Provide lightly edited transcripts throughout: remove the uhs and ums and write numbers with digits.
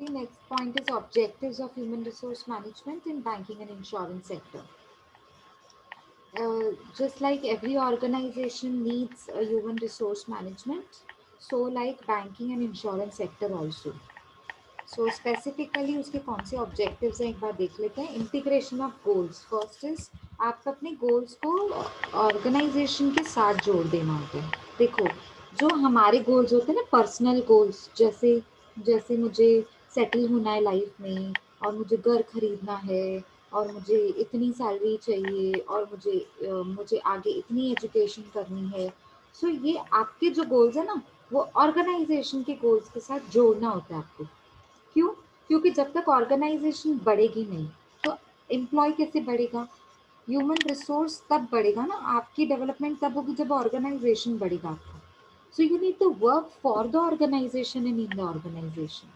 The next point is objectives of human resource management in banking and insurance sector. Just like every organization needs a human resource management, so like banking and insurance sector also. So specifically उसके कौन से objectives हैं एक बार देख लेते हैं. Integration of goals. First is आपको अपने गोल्स को ऑर्गेनाइजेशन के साथ जोड़ देना होता है. देखो जो हमारे गोल्स होते हैं ना, पर्सनल गोल्स, जैसे जैसे मुझे सेटल होना है लाइफ में, और मुझे घर खरीदना है, और मुझे इतनी सैलरी चाहिए, और मुझे आगे इतनी एजुकेशन करनी है. सो ये आपके जो गोल्स है ना, वो ऑर्गेनाइजेशन के गोल्स के साथ जोड़ना होता है आपको. क्यों? क्योंकि जब तक ऑर्गेनाइजेशन बढ़ेगी नहीं, तो एम्प्लॉय कैसे बढ़ेगा? ह्यूमन रिसोर्स तब बढ़ेगा ना, आपकी डेवलपमेंट तब होगी जब ऑर्गेनाइजेशन बढ़ेगा आपका. So you need to work for the organisation and in the organisation.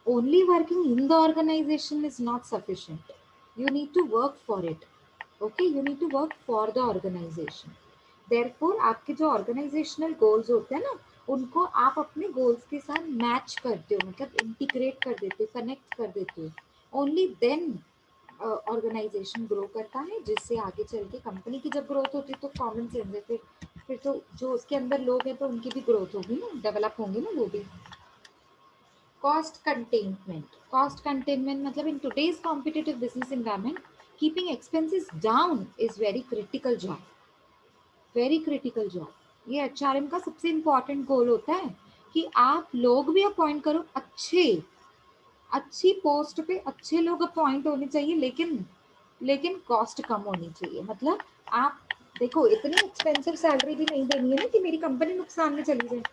Only working in the organization is not sufficient. You need to work for it. Okay, you need to work for the organization. Therefore, आपके जो organizational goals होते हैं ना, उनको आप अपने goals के साथ मैच करते हो, मतलब इंटीग्रेट कर देते हो, कनेक्ट कर देते हो. ओनली देन ऑर्गेनाइजेशन ग्रो करता है, जिससे आगे चल के कंपनी की जब ग्रोथ होती है तो कॉमन सेंस है, फिर तो जो उसके अंदर लोग हैं तो उनकी भी ग्रोथ होगी ना, डेवलप होंगे ना वो भी. Cost containment. Cost containment मतलब in today's competitive business environment, keeping expenses down is very critical job. Very critical job. ये एचआरएम का सबसे इम्पोर्टेंट गोल होता है कि आप लोग भी अपॉइंट करो, अच्छी पोस्ट पे अच्छे लोग अपॉइंट होने चाहिए, लेकिन कॉस्ट कम होनी चाहिए. मतलब आप देखो, इतनी एक्सपेंसिव सैलरी भी नहीं देनी है ना कि मेरी कंपनी नुकसान में चली जाए.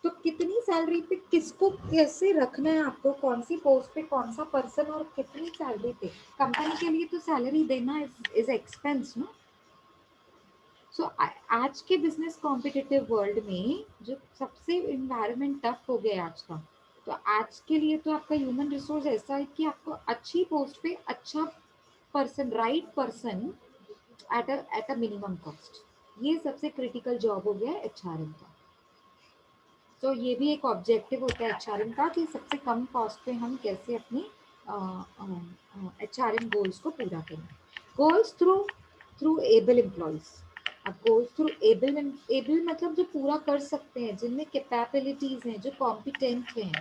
तो कितनी सैलरी पे किसको कैसे रखना है आपको, कौन सी पोस्ट पे कौन सा पर्सन, और कितनी सैलरी पे. कंपनी के लिए तो सैलरी देना इज एक्सपेंस नो. सो आज के बिजनेस कॉम्पिटिटिव वर्ल्ड में जो सबसे इन्वायरमेंट टफ हो गया आज का, तो आज के लिए तो आपका ह्यूमन रिसोर्स ऐसा है कि आपको अच्छी पोस्ट पे अच्छा person, right person, at a minimum cost. ये सबसे क्रिटिकल जॉब हो गया है एचआरएम का. तो ये भी एक ऑब्जेक्टिव होता है एचआरएम का कि सबसे कम कॉस्ट पे हम कैसे अपनी एचआरएम गोल्स को पूरा करें. Goals through through able employees. अब गोल्स थ्रू एबल, एबल मतलब जो पूरा कर सकते हैं, जिनमें कैपेबिलिटीज हैं, जो कॉम्पिटेंट हैं,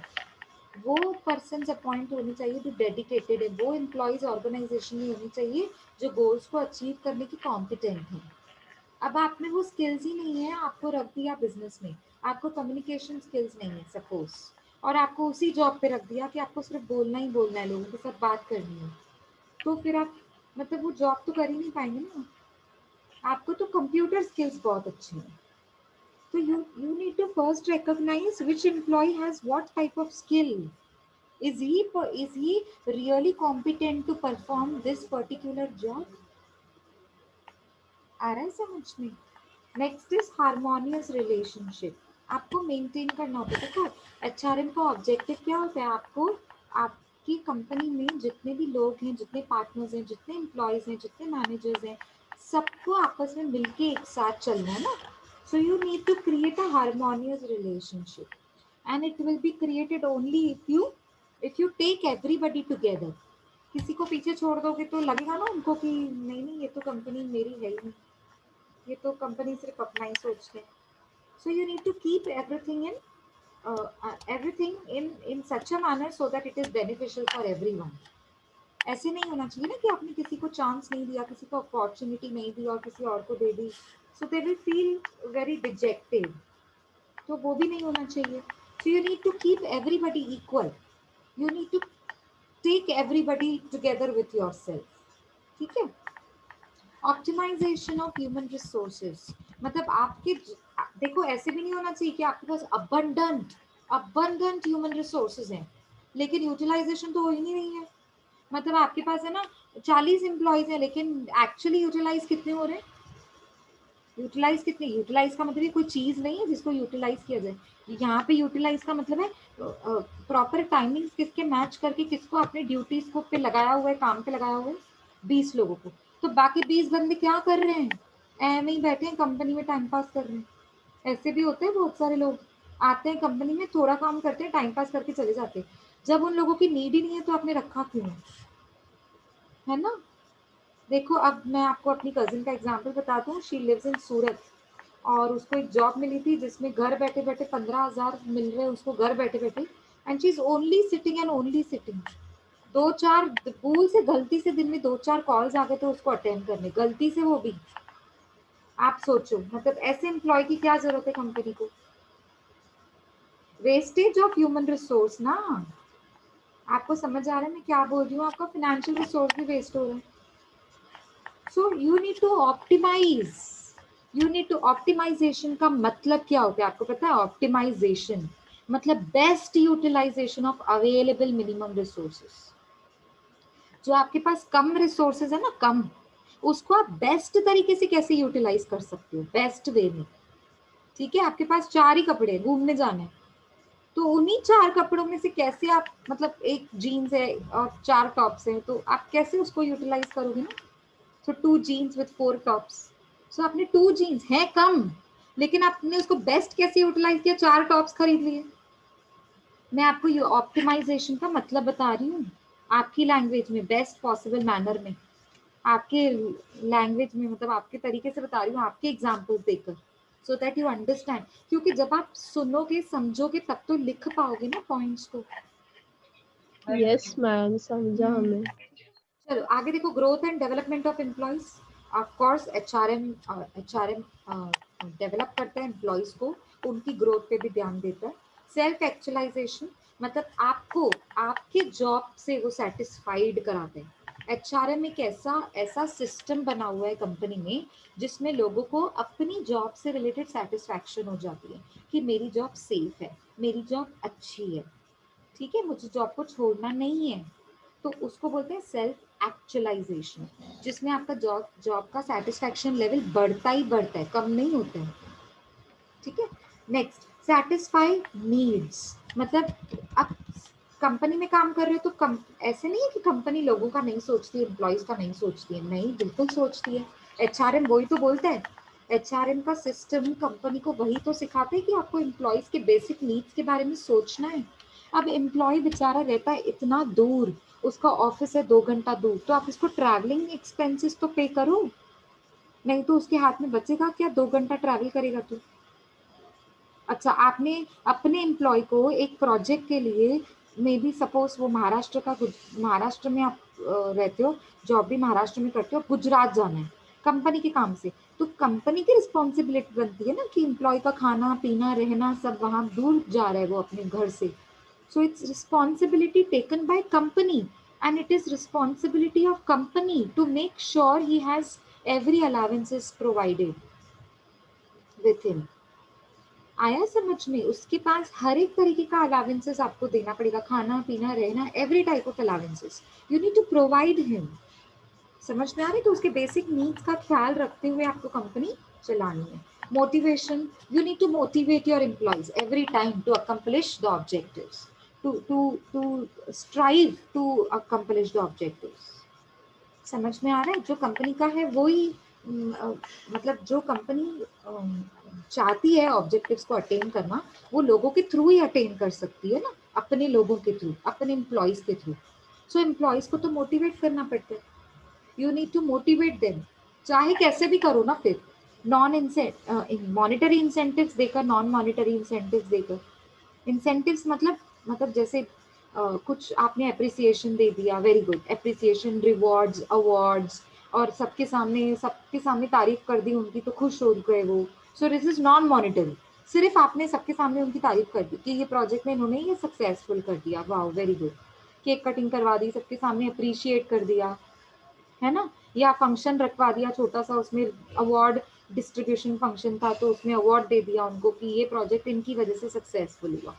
वो पर्सन अपॉइंट होने चाहिए जो डेडिकेटेड है. वो एम्प्लॉयज ऑर्गेनाइजेशन में होनी चाहिए जो गोल्स को अचीव करने की कॉम्पिटेंट है. अब आप में वो स्किल्स ही नहीं है, आपको रख दिया बिजनेस में, आपको कम्युनिकेशन स्किल्स नहीं है सपोज, और आपको उसी जॉब पे रख दिया कि आपको सिर्फ बोलना ही बोलना है, लोगों के साथ बात करनी है, तो फिर आप मतलब वो जॉब तो कर ही नहीं पाएंगे ना. आपको तो कंप्यूटर स्किल्स बहुत अच्छे हैं. तो you need to first recognise which employ has what type of skill. is he really competent to perform this particular job. आ रहा है समझ में. Next is harmonious relationship. आपको मेंटेन करना होता है. देखो एचआरएम का ऑब्जेक्टिव क्या होता है, आपको आपकी कंपनी में जितने भी लोग हैं, जितने पार्टनर्स हैं, जितने एम्प्लॉयज हैं, जितने मैनेजर्स हैं, सबको आपस में मिलके एक साथ चलना है ना. So you need to create a harmonious relationship, and it will be created only if you take everybody together. किसी को पीछे छोड़ दोगे तो लगेगा ना उनको कि नहीं नहीं, ये तो कंपनी मेरी है ही नहीं, ये तो कंपनी सिर्फ अपना ही सोचते हैं. So you need to keep everything in such a manner so that it is beneficial for everyone. ऐसे नहीं होना चाहिए ना कि आपने किसी को चांस नहीं दिया, किसी को अपॉर्चुनिटी नहीं दी और किसी और को दे दी, so they will feel very dejected. तो वो भी नहीं होना चाहिए. So you need to keep everybody equal. You need to take everybody together with yourself. ठीक है. Optimization of human resources. मतलब देखो ऐसे भी नहीं होना चाहिए कि आपके पास अबंडेंट ह्यूमन रिसोर्सेज हैं, लेकिन यूटिलाइजेशन तो हो ही नहीं रही है. मतलब आपके पास है ना 40 एम्प्लॉयज हैं, लेकिन एक्चुअली यूटिलाइज कितने हो रहे हैं? यूटिलाइज कितने? यूटिलाइज का मतलब ये कोई चीज नहीं है जिसको यूटिलाइज किया जाए. यहाँ पे यूटिलाइज का मतलब है प्रॉपर टाइमिंग किसके मैच करके किसको अपने ड्यूटी स्कोप पे लगाया हुआ है, काम पे लगाया हुआ है, 20 लोगों को. तो बाकी 20 बंदे क्या कर रहे हैं? ऐਵੇਂ ही बैठे हैं कंपनी में, टाइम पास कर रहे हैं. ऐसे भी होते हैं बहुत सारे लोग. आते हैं कंपनी में, थोड़ा काम करते हैं, टाइम पास करके चले जाते हैं। जब उन लोगों की नीड ही नहीं है तो आपने रखा क्यों है ना? देखो अब मैं आपको अपनी कजिन का एग्जांपल बताता हूँ। शी लिव्स इन सूरत और उसको एक जॉब मिली थी जिसमें घर बैठे बैठे 15,000 मिल रहे हैं उसको घर बैठे बैठे, and she is only sitting and only sitting. दो चार भूल से गलती से दिन में 2-4 कॉल्स आ गए थे उसको अटेंड करने, गलती से वो भी। आप सोचो मतलब ऐसे एम्प्लॉय की क्या जरूरत है कंपनी को? वेस्टेज ऑफ ह्यूमन रिसोर्स ना। आपको समझ आ रहा है मैं क्या बोल रही हूँ? आपका फाइनेंशियल रिसोर्स भी वेस्ट हो रहा है। So you need to optimise, you need to optimisation का मतलब क्या होता है आपको पता है? ऑप्टिमाइजेशन मतलब best utilization of available minimum resources. जो आपके पास कम रिसोर्सेज है ना, कम, उसको आप बेस्ट तरीके से कैसे यूटिलाइज कर सकते हो? बेस्ट वे में। ठीक है, आपके पास 4 ही कपड़े घूमने जाने हैं, तो उन्हीं 4 कपड़ों में से कैसे आप, मतलब एक जीन्स है और 4 टॉप्स हैं, तो आप कैसे उसको यूटिलाइज करोगे ना? तो 2 जीन्स विद 4 टॉप्स। सो आपने 2 जीन्स है कम, लेकिन आपने उसको बेस्ट कैसे यूटिलाइज किया? 4 टॉप्स खरीद लिए। मैं आपको ये ऑप्टिमाइजेशन का मतलब बता रही हूँ आपकी लैंग्वेज में, बेस्ट पॉसिबल मैनर में, आपके लैंग्वेज में, मतलब आपके तरीके से बता रही हूँ, आपके एग्जाम्पल्स देकर, सो दैट यू अंडरस्टैंड। क्योंकि जब आप सुनोगे समझोगे तब तो लिख पाओगे ना पॉइंट्स को। यस मैम, समझा हमें। चलो आगे देखो, growth and development of employees. Of course HRM develop करता है एम्प्लॉयज को, उनकी ग्रोथ पे भी ध्यान देता है। सेल्फ एक्चुअलाइजेशन मतलब आपको आपके जॉब से वो सेटिस्फाइड कराते हैं। एचआरएम एक ऐसा ऐसा सिस्टम बना हुआ है कंपनी में जिसमें लोगों को अपनी जॉब से रिलेटेड सेटिस्फैक्शन हो जाती है कि मेरी जॉब सेफ है, मेरी जॉब अच्छी है, ठीक है, मुझे जॉब को छोड़ना नहीं है। तो उसको बोलते हैं सेल्फ एक्चुअलाइजेशन, जिसमें आपका जॉब जॉब का सेटिस्फैक्शन लेवल बढ़ता ही बढ़ता है, कम नहीं होता है। ठीक है, नेक्स्ट, सेटिस्फाई नीड्स मतलब आप कंपनी में काम कर रहे हो तो ऐसे नहीं है कि कंपनी लोगों का नहीं सोचती है, एम्प्लॉयज का नहीं सोचती है, नहीं बिल्कुल सोचती है। एचआरएम वही तो बोलता है, एचआरएम का सिस्टम कंपनी को वही तो सिखाते हैं कि आपको एम्प्लॉयज के बेसिक नीड्स के बारे में सोचना है। अब एम्प्लॉय बेचारा रहता है इतना दूर, उसका ऑफिस है 2 घंटा दूर, तो आप इसको ट्रैवलिंग एक्सपेंसेस तो पे करो, नहीं तो उसके हाथ में बचेगा क्या? 2 घंटा ट्रैवल करेगा तो। अच्छा, आपने अपने एम्प्लॉय को एक प्रोजेक्ट के लिए, मे बी सपोज वो महाराष्ट्र का, महाराष्ट्र में आप रहते हो, जॉब भी महाराष्ट्र में करते हो, गुजरात जाना है कंपनी के काम से, तो कंपनी की रिस्पॉन्सिबिलिटी बनती है ना कि एम्प्लॉय का खाना पीना रहना सब वहाँ दूर जा रहा है वो अपने घर से। So it's responsibility taken by company, and it is responsibility of company to make sure he has every allowances provided with him. आया समझ में? उसके पास हर एक तरीके का अलावेंसेस आपको देना पड़ेगा, खाना पीना रहना, every type of allowances you need to provide him. समझ में आ रही? तो उसके बेसिक नीड्स का ख्याल रखते हुए आपको कंपनी चलानी है। Motivation, you need to motivate your employees every time to accomplish the objectives, to strive to accomplish the objectives. समझ में आ रहा है? जो कंपनी का है वही, मतलब जो कंपनी चाहती है ऑब्जेक्टिव्स को अटेन करना, वो लोगों के थ्रू ही अटेन कर सकती है ना, अपने लोगों के थ्रू, अपने एम्प्लॉयज के थ्रू। सो एम्प्लॉयज को तो मोटिवेट करना पड़ता है, you need to motivate them, चाहे कैसे भी करो ना। फिर नॉन मॉनिटरी इंसेंटिव्स देकर, नॉन मॉनिटरी इंसेंटिव्स देकर। इंसेंटिव्स मतलब जैसे कुछ आपने अप्रिसिएशन दे दिया, very good, appreciation, rewards, awards, और सबके सामने तारीफ कर दी उनकी तो खुश हो गए वो। So this is non monetary. सिर्फ आपने सबके सामने उनकी तारीफ कर दी कि ये प्रोजेक्ट में इन्होंने ये सक्सेसफुल कर दिया, वाह वेरी गुड, केक कटिंग करवा दी, सबके सामने अप्रिशिएट कर दिया, है ना, या फंक्शन रखवा दिया छोटा सा, उसमें अवार्ड डिस्ट्रीब्यूशन फंक्शन था तो उसमें अवार्ड दे दिया उनको कि ये प्रोजेक्ट इनकी वजह से सक्सेसफुल हुआ।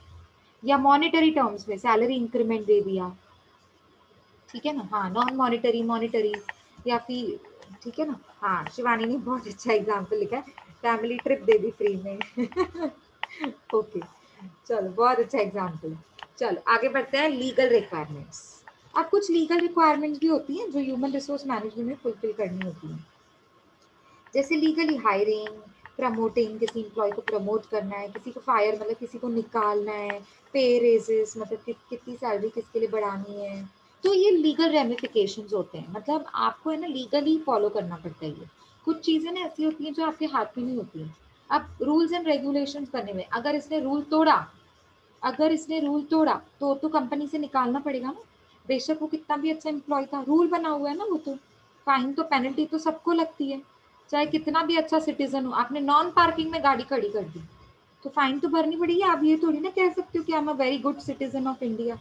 या मॉनिटरी टर्म्स में सैलरी इंक्रीमेंट दे दिया, ठीक है ना। हाँ, नॉन मॉनिटरी, मॉनिटरी, या फिर, ठीक है ना। हाँ, शिवानी ने बहुत अच्छा एग्जाम्पल लिखा है, फैमिली ट्रिप दे दी फ्री में। ओके, चलो बहुत अच्छा एग्जाम्पल। चलो आगे बढ़ते हैं, लीगल रिक्वायरमेंट्स। अब कुछ लीगल रिक्वायरमेंट्स भी होती हैं जो ह्यूमन रिसोर्स मैनेजमेंट में फुलफिल करनी होती हैं, जैसे लीगली हायरिंग, प्रमोटिंग, किसी एम्प्लॉय को प्रमोट करना है, किसी को फायर मतलब किसी को निकालना है, पे रेजेस मतलब कितनी सैलरी किसके लिए बढ़ानी है। तो ये लीगल रेमिफिकेशंस होते हैं, मतलब आपको है ना लीगली फॉलो करना पड़ता है। ये कुछ चीज़ें ना ऐसी होती हैं जो आपके हाथ में नहीं होती हैं। अब रूल्स एंड रेगुलेशंस बने हुए, अगर इसने रूल तोड़ा तो कंपनी से निकालना पड़ेगा ना। बेशक वो कितना भी अच्छा एम्प्लॉय था, रूल बना हुआ है ना वो तो। फाइन तो पेनल्टी तो सबको लगती है, चाहे कितना भी अच्छा सिटीजन हो। आपने नॉन पार्किंग में गाड़ी खड़ी कर दी तो फाइन तो भरनी पड़ेगी। आप ये थोड़ी ना कह सकते हो कि I am a very good citizen of India.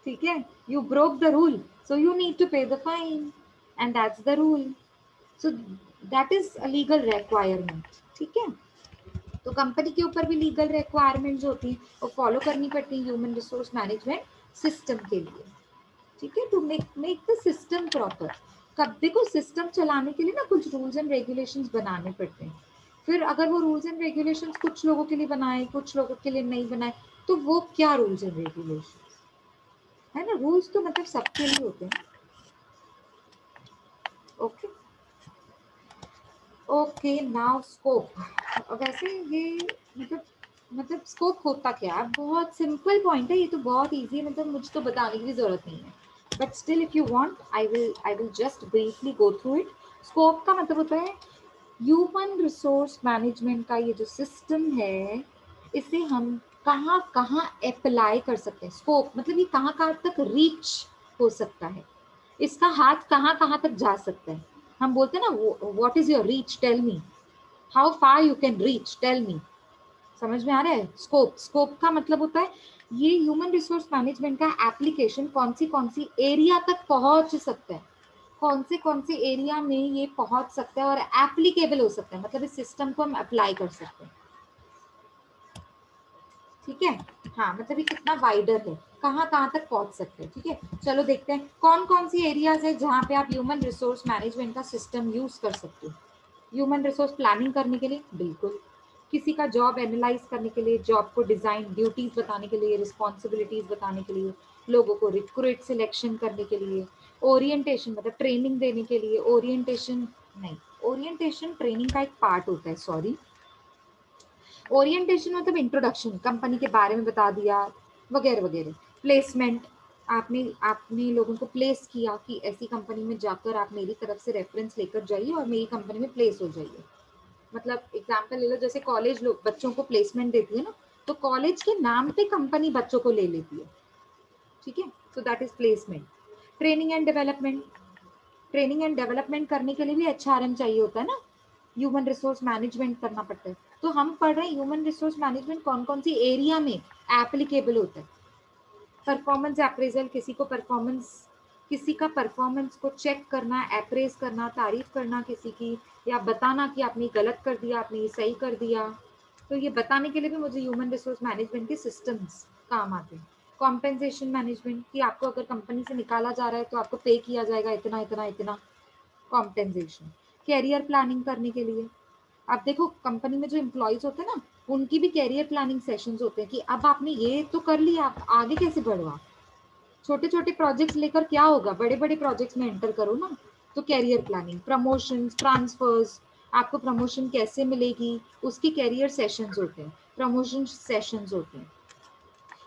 ठीक है, you broke the rule, so you need to pay the fine, and that's the rule. So that is a legal requirement. ठीक है, तो कंपनी के ऊपर भी लीगल रिक्वायरमेंट्स होती हैं, वो फॉलो करनी पड़ती है ह्यूमन रिसोर्स मैनेजमेंट सिस्टम के लिए। ठीक है, to make the system proper. कब देखो, सिस्टम चलाने के लिए ना कुछ रूल्स एंड रेगुलेशंस बनाने पड़ते हैं। फिर अगर वो रूल्स एंड रेगुलेशंस कुछ लोगों के लिए बनाए, कुछ लोगों के लिए नहीं बनाए, तो वो क्या रूल्स एंड रेगुलेशंस है ना। रूल्स तो मतलब सबके लिए होते हैं। Okay okay, now scope. वैसे ये मतलब स्कोप होता क्या है, बहुत सिंपल पॉइंट है ये तो, बहुत इजी है, मतलब मुझे तो बताने की भी जरूरत नहीं है। But still if you want I will just briefly go through it. Scope का मतलब होता है ह्यूमन रिसोर्स मैनेजमेंट का ये जो सिस्टम है, इसे हम कहाँ कहाँ अप्लाई कर सकते हैं। स्कोप मतलब ये कहाँ कहाँ तक रीच हो सकता है, इसका हाथ कहाँ कहाँ तक जा सकता है। हम बोलते हैं ना, what is your reach, tell me how far you can reach, tell me. समझ में आ रहा है। स्कोप का मतलब होता है ये ह्यूमन रिसोर्स मैनेजमेंट का एप्लीकेशन कौन सी एरिया तक पहुंच सकता है, कौन से एरिया में ये पहुंच सकता है और एप्लीकेबल हो सकता है, मतलब इस सिस्टम को हम अप्लाई कर सकते हैं। ठीक है, हाँ मतलब ये कितना वाइडर है, कहाँ कहाँ तक पहुंच सकते हैं। ठीक है, चलो देखते हैं कौन सी एरियाज है जहाँ पे आप ह्यूमन रिसोर्स मैनेजमेंट का सिस्टम यूज कर सकते हो। ह्यूमन रिसोर्स प्लानिंग करने के लिए बिल्कुल, किसी का जॉब एनालाइज करने के लिए, जॉब को डिजाइन, ड्यूटीज बताने के लिए, रिस्पॉन्सिबिलिटीज बताने के लिए, लोगों को रिक्रूट सिलेक्शन करने के लिए, ओरिएंटेशन मतलब ट्रेनिंग देने के लिए, ओरिएंटेशन नहीं, ओरिएंटेशन ट्रेनिंग का एक पार्ट होता है, सॉरी। ओरिएंटेशन मतलब इंट्रोडक्शन, कंपनी के बारे में बता दिया वगैरह वगैरह। प्लेसमेंट, आपने आपने लोगों को प्लेस किया कि ऐसी कंपनी में जाकर आप मेरी तरफ से रेफरेंस लेकर जाइए और मेरी कंपनी में प्लेस हो जाइए। मतलब एग्जाम्पल ले लो, जैसे कॉलेज लोग बच्चों को प्लेसमेंट देती है ना, तो कॉलेज के नाम पे कंपनी बच्चों को ले लेती है। ठीक है, सो that is placement. Training and development, training and development करने के लिए भी एचआरएम चाहिए होता है ना, ह्यूमन रिसोर्स मैनेजमेंट करना पड़ता है। तो हम पढ़ रहे हैं ह्यूमन रिसोर्स मैनेजमेंट कौन सी एरिया में एप्लीकेबल होता है। परफॉर्मेंस अप्रेजल, किसी का परफॉर्मेंस को चेक करना, अप्रेज करना, तारीफ करना किसी की, या बताना कि आपने गलत कर दिया, आपने ये सही कर दिया। तो ये बताने के लिए भी मुझे ह्यूमन रिसोर्स मैनेजमेंट के सिस्टम्स काम आते हैं। कॉम्पेंसेशन मैनेजमेंट, कि आपको अगर कंपनी से निकाला जा रहा है तो आपको पे किया जाएगा इतना इतना इतना, कॉम्पेंसेशन। कैरियर प्लानिंग करने के लिए, आप देखो कंपनी में जो एम्प्लॉयज होते हैं ना, उनकी भी कैरियर प्लानिंग सेशंस होते हैं कि अब आपने ये तो कर लिया, आप आगे कैसे बढ़ो। छोटे छोटे प्रोजेक्ट्स लेकर क्या होगा, बड़े बड़े प्रोजेक्ट्स में एंटर करो ना। तो कैरियर प्लानिंग, प्रमोशन, ट्रांसफर्स, आपको प्रमोशन कैसे मिलेगी, उसकी कैरियर सेशंस होते हैं, प्रमोशन सेशंस होते हैं।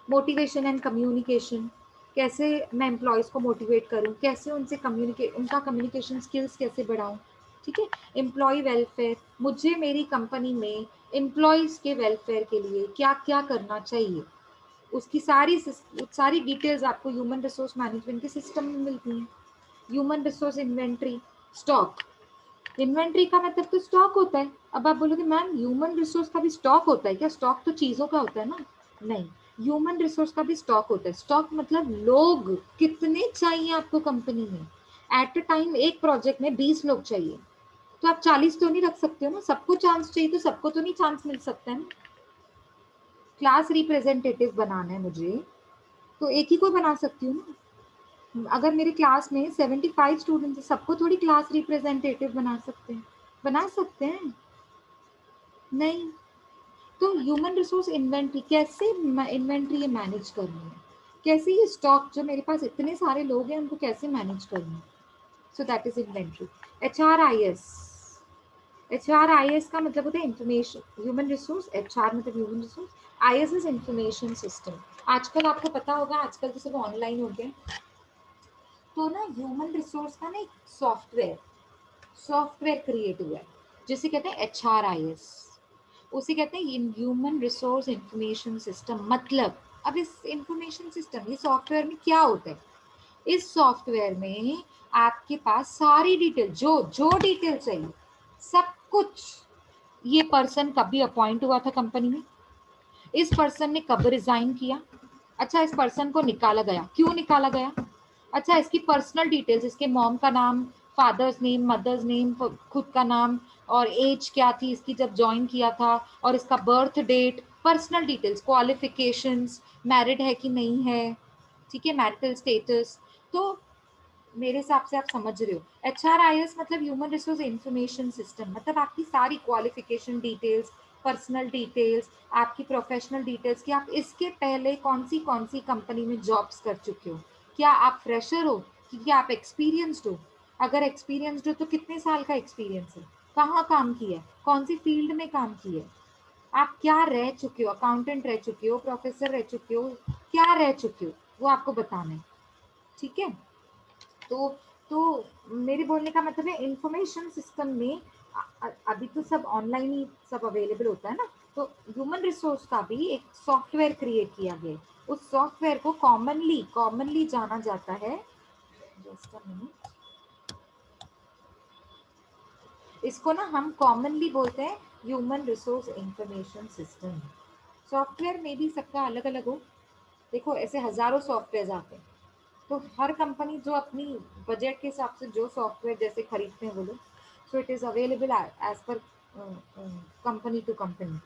मोटिवेशन एंड कम्युनिकेशन, कैसे मैं एम्प्लॉयज़ को मोटिवेट करूं, कैसे उनका कम्युनिकेशन स्किल्स कैसे बढ़ाऊं। ठीक है, एम्प्लॉय वेलफेयर, मुझे मेरी कंपनी में एम्प्लॉयज़ के वेलफेयर के लिए क्या क्या करना चाहिए, उसकी सारी डिटेल्स आपको ह्यूमन रिसोर्स मैनेजमेंट के सिस्टम में मिलती हैं। Human resource inventory, stock, inventory का मतलब तो स्टॉक होता है। अब आप बोलोगे मैम ह्यूमन रिसोर्स का भी स्टॉक होता है क्या, स्टॉक तो चीजों का होता है ना। नहीं, ह्यूमन रिसोर्स का भी स्टॉक होता है। स्टॉक मतलब लोग कितने चाहिए आपको कंपनी में। एट अ टाइम एक प्रोजेक्ट में 20 लोग चाहिए, तो आप 40 तो नहीं रख सकते हो ना, सबको चांस चाहिए तो सबको तो नहीं चांस मिल सकता है ना। क्लास रिप्रेजेंटेटिव बनाना है मुझे, तो एक ही को बना सकती हूँ ना। अगर मेरे क्लास में 75 स्टूडेंट्स हैं, सबको थोड़ी क्लास रिप्रेजेंटेटिव बना सकते हैं नहीं। तो ह्यूमन रिसोर्स इन्वेंट्री, कैसे इन्वेंट्री ये मैनेज करनी है, कैसे ये स्टॉक जो मेरे पास इतने सारे लोग हैं उनको कैसे मैनेज करना है। सो that is inventory. H R I S, HRIS का मतलब होता है इंफॉर्मेशन ह्यूमन रिसोर्स, HR मतलब human resource, IS is information system. आजकल आपको पता होगा, आजकल तो सब ऑनलाइन हो गया, तो ना ह्यूमन रिसोर्स का ना एक सॉफ्टवेयर क्रिएट हुआ है जिसे कहते हैं HRIS। उसे कहते हैं ह्यूमन रिसोर्स इंफॉर्मेशन सिस्टम। मतलब अब इस इंफॉर्मेशन सिस्टम, ये सॉफ्टवेयर में क्या होता है, इस सॉफ्टवेयर में आपके पास सारी डिटेल, जो जो डिटेल चाहिए, सब कुछ, ये पर्सन कब भी अपॉइंट हुआ था कंपनी में, इस पर्सन ने कब रिजाइन किया, अच्छा इस पर्सन को निकाला गया, क्यों निकाला गया, अच्छा इसकी पर्सनल डिटेल्स, इसके मॉम का नाम, फादर्स नेम, मदर्स नेम, खुद का नाम, और एज क्या थी इसकी जब ज्वाइन किया था, और इसका birth date, personal details, qualifications, married है कि नहीं है, ठीक है, मैरिटल स्टेटस। तो मेरे हिसाब से आप समझ रहे हो, HRIS मतलब ह्यूमन रिसोर्स इंफॉर्मेशन सिस्टम, मतलब आपकी सारी क्वालिफिकेशन डिटेल्स, पर्सनल डिटेल्स, आपकी प्रोफेशनल डिटेल्स, कि आप इसके पहले कौन सी कंपनी में जॉब्स कर चुके हो, क्या आप फ्रेशर हो कि क्या आप एक्सपीरियंस्ड हो, अगर एक्सपीरियंस्ड हो तो कितने साल का एक्सपीरियंस है, कहाँ काम किया है, कौन सी फील्ड में काम किया है, आप क्या रह चुके हो, अकाउंटेंट रह चुके हो, प्रोफेसर रह चुके हो, क्या रह चुके हो, वो आपको बताना है, ठीक है। तो तो मेरे बोलने का मतलब है इंफॉर्मेशन सिस्टम में अभी तो सब ऑनलाइन ही सब अवेलेबल होता है ना, तो ह्यूमन रिसोर्स का भी एक सॉफ्टवेयर क्रिएट किया गया है। उस सॉफ्टवेयर को कॉमनली कॉमनली जाना जाता है, जस्ट अ मिनट, इसको ना हम कॉमनली बोलते हैं human resource information system. Software में भी सबका अलग अलग हो, देखो ऐसे हजारों सॉफ्टवेयर आते हैं, तो हर कंपनी जो अपनी बजट के हिसाब से जो सॉफ्टवेयर जैसे खरीदते हैं वो लोग, so it is available as per company to company,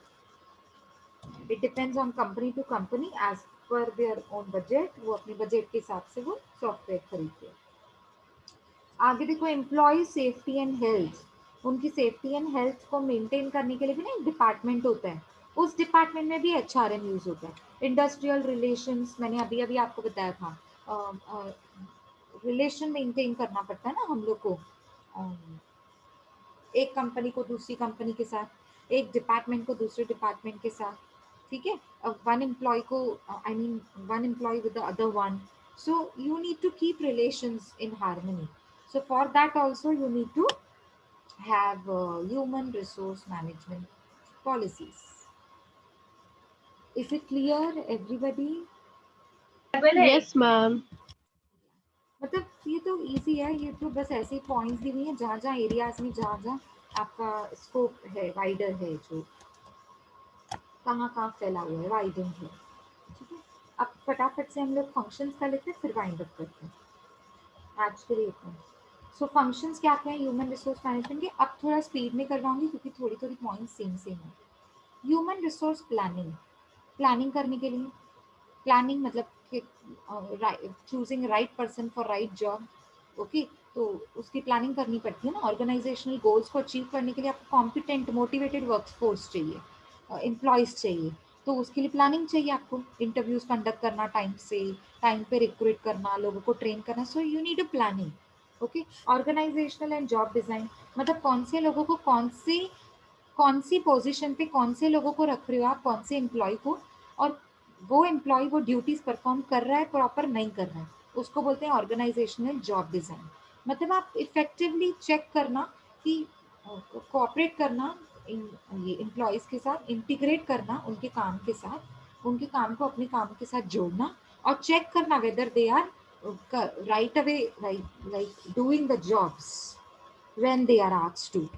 it depends on company to company as per their own budget, वो अपने बजट के हिसाब से वो सॉफ्टवेयर खरीदते हैं। आगे देखो, एम्प्लॉय सेफ्टी एंड हेल्थ, उनकी सेफ्टी एंड हेल्थ को मेंटेन करने के लिए भी ना एक डिपार्टमेंट होता है, उस डिपार्टमेंट में भी HRM यूज होता है। इंडस्ट्रियल रिलेशंस, मैंने अभी अभी आपको बताया था, रिलेशन मेंटेन करना पड़ता है ना हम लोग को, अम, एक कंपनी को दूसरी कंपनी के साथ, एक डिपार्टमेंट को दूसरे डिपार्टमेंट के साथ, ठीक है, वन एम्प्लॉय को, I mean one employee with the other one, so you need to keep relations in harmony, so for that also you need to have human resource management policies. Is it clear everybody? Yes ma'am. मतलब ये तो easy है, ये तो बस ऐसे ही points दी हुई हैं, जहाँ जहाँ एरियाज में जहाँ जहाँ आपका स्कोप है, वाइडर है, जो कहाँ कहाँ फैला हुआ है, वाइडेंड है, ठीक है। अब फटाफट से हम लोग फंक्शंस का लेते हैं, फिर वाइंड अप करते हैं आज के लिए इतना। सो फंक्शंस क्या क्या है ह्यूमन रिसोर्स मैनेजमेंट के, अब थोड़ा स्पीड में करवाऊंगी क्योंकि थोड़ी थोड़ी पॉइंट्स सेम सेम है। ह्यूमन रिसोर्स प्लानिंग, प्लानिंग करने के लिए, प्लानिंग मतलब कि choosing right person for right job, okay, तो उसकी प्लानिंग करनी पड़ती है ना। ऑर्गेनाइजेशनल गोल्स को अचीव करने के लिए आपको कॉम्पिटेंट मोटिवेटेड वर्कफोर्स चाहिए, एम्प्लॉयज चाहिए, तो उसके लिए प्लानिंग चाहिए आपको, इंटरव्यूज कंडक्ट करना टाइम से, टाइम पे रिक्रूट करना, लोगों को ट्रेन करना, so you need a planning, okay. Organizational and job design, मतलब कौन से लोगों को कौन सी पोजीशन पे कौन से लोगों को रख रहे हो आप, कौन से एम्प्लॉय को, और वो एम्प्लॉय वो ड्यूटीज परफॉर्म कर रहा है प्रॉपर, नहीं कर रहा है, उसको बोलते हैं ऑर्गेनाइजेशनल जॉब डिजाइन। मतलब आप इफेक्टिवली चेक करना कि कोऑपरेट करना ये एम्प्लॉयज के साथ, इंटीग्रेट करना उनके काम के साथ, उनके काम को अपने काम के साथ जोड़ना, और चेक करना whether they are right away, like doing the jobs when they are asked to,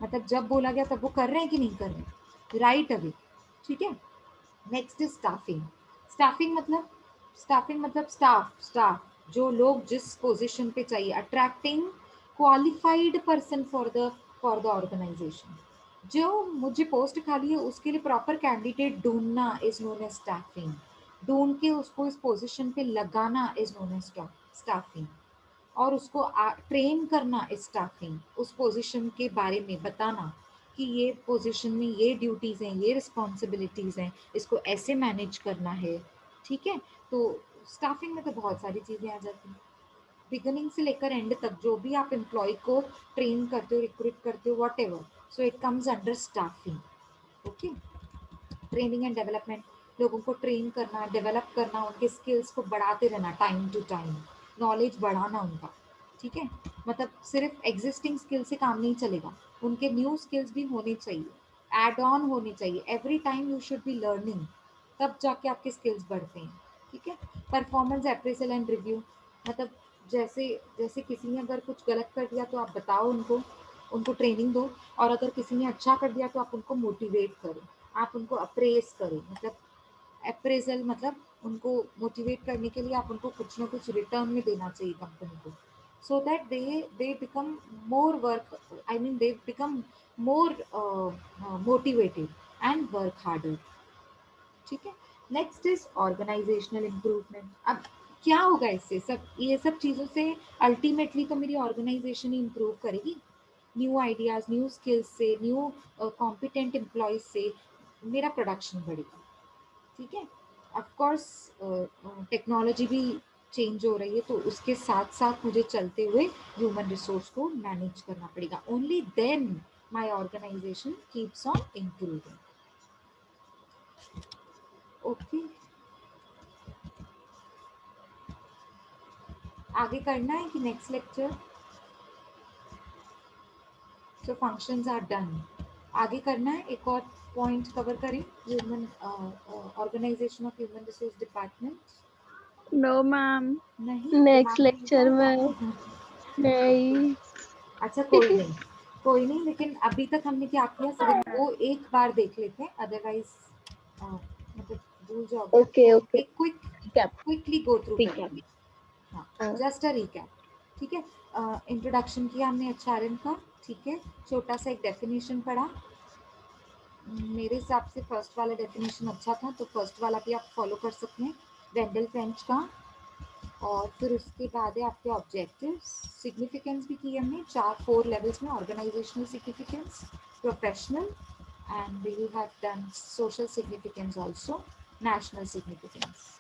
मतलब जब बोला गया तब वो कर रहे हैं कि नहीं कर रहे, राइट अवे, ठीक है। Next is staffing. स्टाफिंग मतलब स्टाफ जो लोग जिस पोजीशन पे चाहिए, attracting qualified person for the organization, जो मुझे पोस्ट खाली है उसके लिए प्रॉपर कैंडिडेट ढूंढना इज नोन एज स्टाफिंग, ढूंढ के उसको इस पोजीशन पे लगाना इज नोन एज स्टाफिंग, और उसको ट्रेन करना स्टाफिंग, उस पोजीशन के बारे में बताना कि ये पोजीशन में ये ड्यूटीज़ हैं, ये रिस्पॉन्सिबिलिटीज़ हैं, इसको ऐसे मैनेज करना है, ठीक है। तो स्टाफिंग में तो बहुत सारी चीज़ें आ जाती हैं, बिगनिंग से लेकर एंड तक जो भी आप एम्प्लॉय को ट्रेन करते हो, रिक्रूट करते हो, what ever, so it comes under staffing. Okay. Training and development, लोगों को ट्रेन करना, डेवलप करना, उनके स्किल्स को बढ़ाते रहना टाइम टू टाइम, नॉलेज बढ़ाना उनका. ठीक है. मतलब सिर्फ एग्जिस्टिंग स्किल से काम नहीं चलेगा, उनके न्यू स्किल्स भी होने चाहिए, एड ऑन होने चाहिए. Every time you should be learning, तब जाके आपके स्किल्स बढ़ते हैं. ठीक है. परफॉर्मेंस अप्रेजल एंड रिव्यू, मतलब जैसे जैसे किसी ने अगर कुछ गलत कर दिया तो आप बताओ उनको, उनको ट्रेनिंग दो. और अगर किसी ने अच्छा कर दिया तो आप उनको मोटिवेट करो, आप उनको अप्रेज करो. मतलब अप्रेजल मतलब उनको मोटिवेट करने के लिए आप उनको कुछ ना कुछ रिटर्न में देना चाहिए कंपनी को, so that they become more work, I mean they become more motivated and work harder. ठीक है. Next is organizational improvement. अब क्या होगा इससे सब, ये सब चीज़ों से अल्टीमेटली तो मेरी ऑर्गेनाइजेशन ही इम्प्रूव करेगी. न्यू आइडियाज़, न्यू स्किल्स से, न्यू कॉम्पिटेंट एम्प्लॉयज से मेरा प्रोडक्शन बढ़ेगा. ठीक है. ऑफ कोर्स टेक्नोलॉजी भी चेंज हो रही है, तो उसके साथ साथ मुझे चलते हुए ह्यूमन रिसोर्स को मैनेज करना पड़ेगा. Only then my organization keeps on improving. Okay. आगे करना है कि next lecture? So functions are done. आगे करना है, एक और पॉइंट कवर करें, human organization of human resource department. No ma'am. नहीं, नेक्स्ट दिमाग नहीं लेक्चर में चलता. नहीं. अच्छा कोई नहीं, कोई नहीं, लेकिन अभी तक हमने क्या किया सिर्फ वो एक बार देख लेते हैं, अदरवाइज मतलब भूल जाओगे. ओके तो ओके. एक कैप. क्विकली गो थ्रू ठीक है. करेंगे. हाँ, जस्ट अ रिकैप. ठीक है. इंट्रोडक्शन किया हमने एचआरएम का. ठीक है. छोटा सा एक डेफिनेशन पढ़ा. मेरे हिसाब से फर्स्ट वाला डेफिनेशन अच्छा था, तो फर्स्ट वाला भी आप फॉलो कर सकते हैं, वेंडल फ्रेंच का. और फिर उसके बाद है आपके ऑब्जेक्टिव्स. सिग्निफिकेंस भी की हमने 4 लेवल्स में, organizational significance, professional, and you have done social significance also, national significance.